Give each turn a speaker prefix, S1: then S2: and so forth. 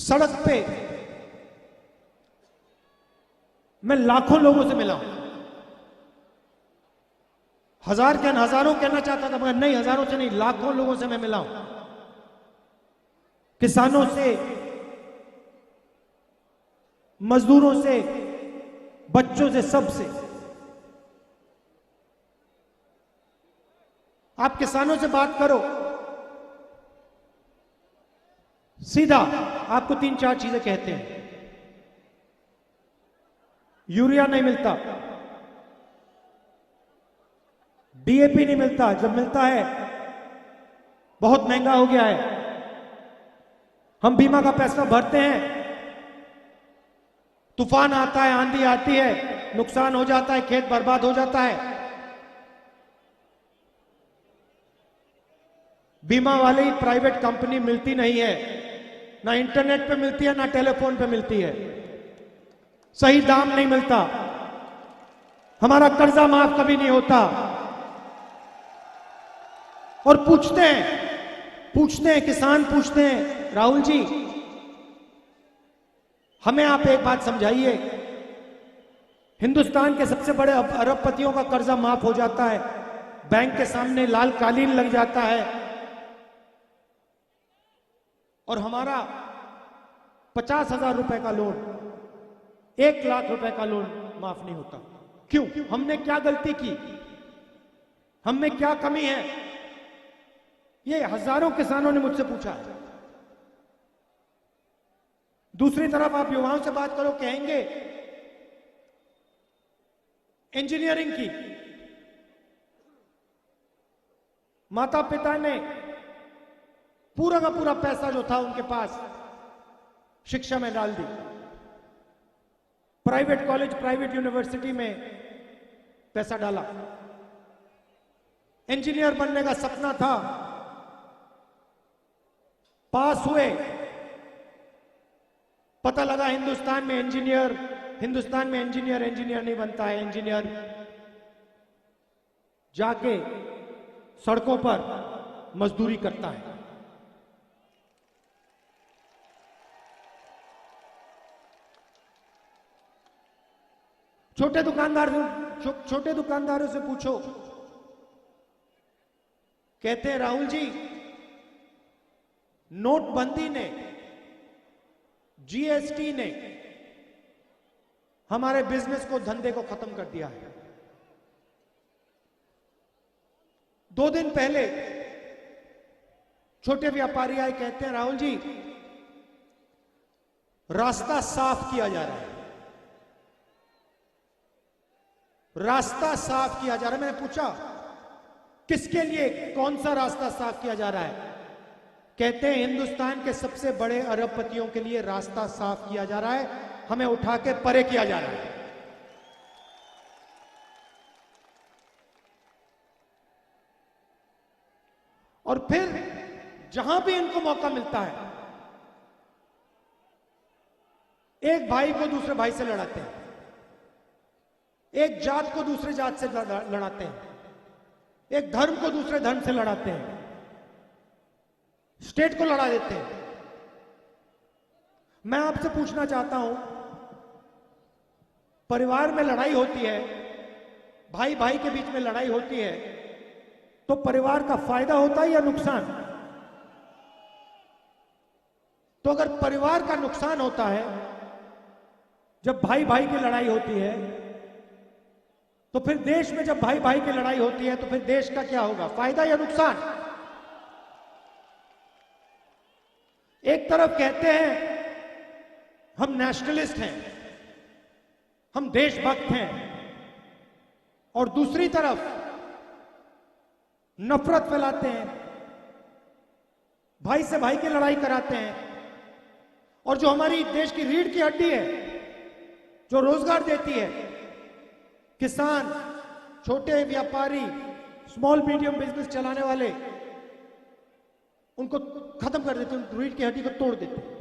S1: सड़क पे मैं लाखों लोगों से मिला हूं, हजार क्या हजारों कहना चाहता था मगर नहीं, हजारों से नहीं, लाखों लोगों से मैं मिला हूं। किसानों से, मजदूरों से, बच्चों से, सबसे। आप किसानों से बात करो, सीधा आपको 3-4 चीजें कहते हैं। यूरिया नहीं मिलता, डीएपी नहीं मिलता, जब मिलता है बहुत महंगा हो गया है। हम बीमा का पैसा भरते हैं, तूफान आता है, आंधी आती है, नुकसान हो जाता है, खेत बर्बाद हो जाता है। बीमा वाली प्राइवेट कंपनी मिलती नहीं है, ना इंटरनेट पे मिलती है, ना टेलीफोन पे मिलती है, सही दाम नहीं मिलता, हमारा कर्जा माफ कभी नहीं होता। और पूछते हैं किसान पूछते हैं, राहुल जी हमें आप एक बात समझाइए, हिंदुस्तान के सबसे बड़े अरबपतियों का कर्जा माफ हो जाता है, बैंक के सामने लाल कालीन लग जाता है, और हमारा 50,000 रुपए का लोन, 1 लाख रुपए का लोन माफ नहीं होता। क्यों? हमने क्या गलती की, हमने क्या कमी है? ये हजारों किसानों ने मुझसे पूछा है। दूसरी तरफ आप युवाओं से बात करो, कहेंगे इंजीनियरिंग की, माता पिता ने पूरा का पूरा पैसा जो था उनके पास शिक्षा में डाल दी, प्राइवेट कॉलेज, प्राइवेट यूनिवर्सिटी में पैसा डाला, इंजीनियर बनने का सपना था, पास हुए, पता लगा हिंदुस्तान में इंजीनियर नहीं बनता है, इंजीनियर जाके सड़कों पर मजदूरी करता है। छोटे दुकानदारों से पूछो, कहते हैं राहुल जी नोटबंदी ने, जीएसटी ने हमारे बिजनेस को, धंधे को खत्म कर दिया है। 2 दिन पहले छोटे व्यापारी आए, कहते हैं राहुल जी रास्ता साफ किया जा रहा है, रास्ता साफ किया जा रहा है। मैंने पूछा किसके लिए, कौन सा रास्ता साफ किया जा रहा है? कहते हैं हिंदुस्तान के सबसे बड़े अरबपतियों के लिए रास्ता साफ किया जा रहा है, हमें उठा के परे किया जा रहा है। और फिर जहां भी इनको मौका मिलता है, एक भाई को दूसरे भाई से लड़ाते हैं, एक जात को दूसरे जात से लड़ाते हैं, एक धर्म को दूसरे धर्म से लड़ाते हैं, स्टेट को लड़ा देते हैं। मैं आपसे पूछना चाहता हूं, परिवार में लड़ाई होती है, भाई भाई के बीच में लड़ाई होती है, तो परिवार का फायदा होता है या नुकसान? तो अगर परिवार का नुकसान होता है, जब भाई भाई की लड़ाई होती है, तो फिर देश में जब भाई भाई की लड़ाई होती है, तो फिर देश का क्या होगा, फायदा या नुकसान? एक तरफ कहते हैं हम नेशनलिस्ट हैं, हम देशभक्त हैं, और दूसरी तरफ नफरत फैलाते हैं, भाई से भाई की लड़ाई कराते हैं, और जो हमारी देश की रीढ़ की हड्डी है, जो रोजगार देती है, किसान, छोटे व्यापारी, स्मॉल मीडियम बिजनेस चलाने वाले, उनको खत्म कर देते हैं, रीढ़ की हड्डी को तोड़ देते हैं।